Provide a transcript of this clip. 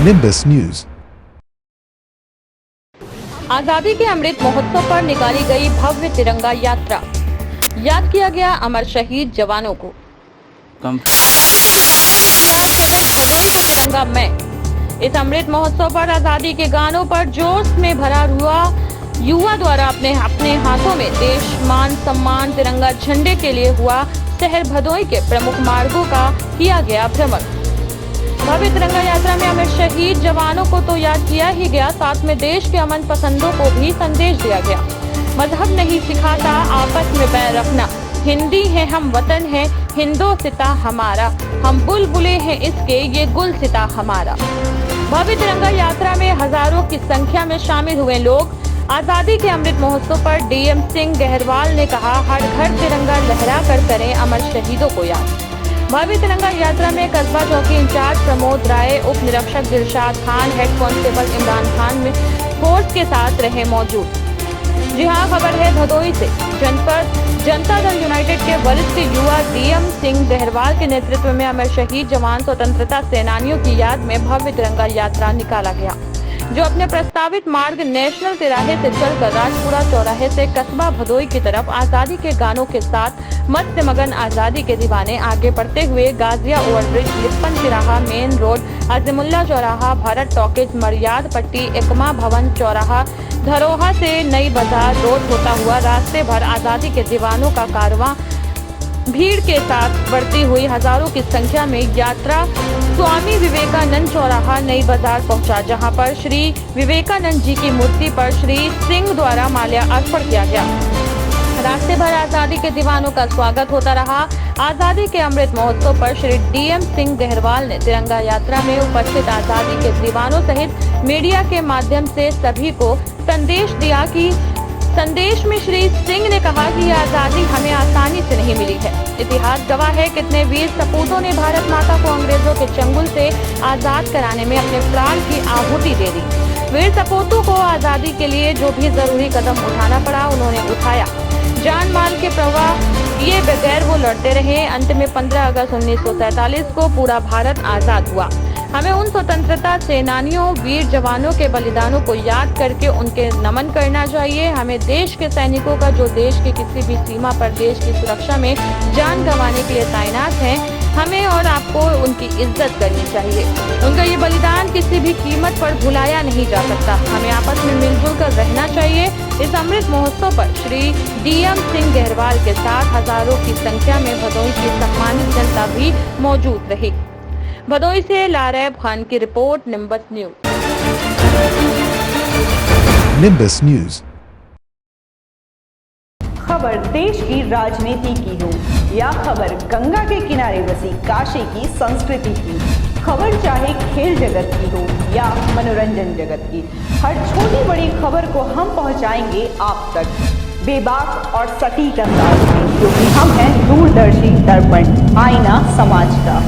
Nimbus News। आजादी के अमृत महोत्सव पर निकाली गई भव्य तिरंगा यात्रा। याद किया गया अमर शहीद जवानों को। भदोई को तिरंगा में। इस अमृत महोत्सव पर आजादी के गानों पर जोश में भरा युवा द्वारा अपने हाथों में देश मान सम्मान तिरंगा झंडे के लिए हुआ शहर भदोई के प्रमुख मार्गों का किया गया भ्रमण। भव्य तिरंगा यात्रा में अमर शहीद जवानों को तो याद किया ही गया, साथ में देश के अमन पसंदों को भी संदेश दिया गया। मजहब नहीं सिखाता आपस में बैर रखना, हिंदी है हम वतन है हिंदोसिता हमारा, हम बुलबुले हैं इसके ये गुलसिता हमारा। भव्य तिरंगा यात्रा में हजारों की संख्या में शामिल हुए लोग। आजादी के अमृत महोत्सव पर डीएम सिंह गहरवाल ने कहा, हर घर तिरंगा लहरा कर करें अमर शहीदों को याद। भव्य तिरंगा यात्रा में कस्बा चौकी इंचार्ज प्रमोद राय, उप निरीक्षक दिलशाद खान, हेड कांस्टेबल इमरान खान में फोर्स के साथ रहे मौजूद। जी हाँ, खबर है भदोई से। जनता दल यूनाइटेड के वरिष्ठ युवा डीएम सिंह गहरवाल के नेतृत्व में अमर शहीद जवान स्वतंत्रता सेनानियों की याद में भव्य तिरंगा यात्रा निकाला गया, जो अपने प्रस्तावित मार्ग नेशनल तिराहे से चलकर राजपुरा चौराहे से कस्बा भदोई की तरफ आजादी के गानों के साथ मस्त मगन आजादी के दीवाने आगे बढ़ते हुए गाजिया ओवरब्रिज, लिप्पन तिराहा, मेन रोड, अजीमुल्ला चौराहा, भारत टॉकीज, मर्याद पट्टी, एकमा भवन चौराहा, धरोहा से नई बाजार रोड होता हुआ रास्ते भर आजादी के दीवानों का कारवां भीड़ के साथ बढ़ती हुई हजारों की संख्या में यात्रा स्वामी विवेकानंद चौराहा नई बाजार पहुंचा, जहां पर श्री विवेकानंद जी की मूर्ति पर श्री सिंह द्वारा माल्यार्पण किया गया। रास्ते भर आजादी के दीवानों का स्वागत होता रहा। आजादी के अमृत महोत्सव पर श्री डीएम सिंह गहरवाल ने तिरंगा यात्रा में उपस्थित आजादी के दीवानों सहित मीडिया के माध्यम से सभी को संदेश दिया कि संदेश में श्री सिंह ने कहा कि आजादी हमें आसानी से नहीं मिली है। इतिहास गवाह है कितने वीर सपूतों ने भारत माता को अंग्रेजों के चंगुल से आजाद कराने में अपने प्राण की आहुति दे दी। वीर सपूतों को आजादी के लिए जो भी जरूरी कदम उठाना पड़ा उन्होंने उठाया, जान माल के प्रवाह ये बगैर वो लड़ते रहे। अंत में 15 अगस्त 1947 को पूरा भारत आजाद हुआ। हमें उन स्वतंत्रता सेनानियों वीर जवानों के बलिदानों को याद करके उनके नमन करना चाहिए। हमें देश के सैनिकों का जो देश की किसी भी सीमा पर देश की सुरक्षा में जान गंवाने के लिए तैनात हैं, हमें और आपको उनकी इज्जत करनी चाहिए। उनका ये बलिदान किसी भी कीमत पर भुलाया नहीं जा सकता। हमें आपस में मिलजुल कर रहना चाहिए। इस अमृत महोत्सव पर श्री डीएम सिंह गहरवाल के साथ हजारों की संख्या में भदोई की सम्मानित जनता भी मौजूद रही। भदोई से लारैब खान की report, nimbus news. Nimbus News। खबर देश की राजनीति की हो या खबर गंगा के किनारे बसी काशी की संस्कृति की, खबर चाहे खेल जगत की हो या मनोरंजन जगत की, हर छोटी बड़ी खबर को हम पहुंचाएंगे आप तक बेबाक और सटीक अंदाज में, क्योंकि हम हैं दूरदर्शी दर्पण, आईना समाज का।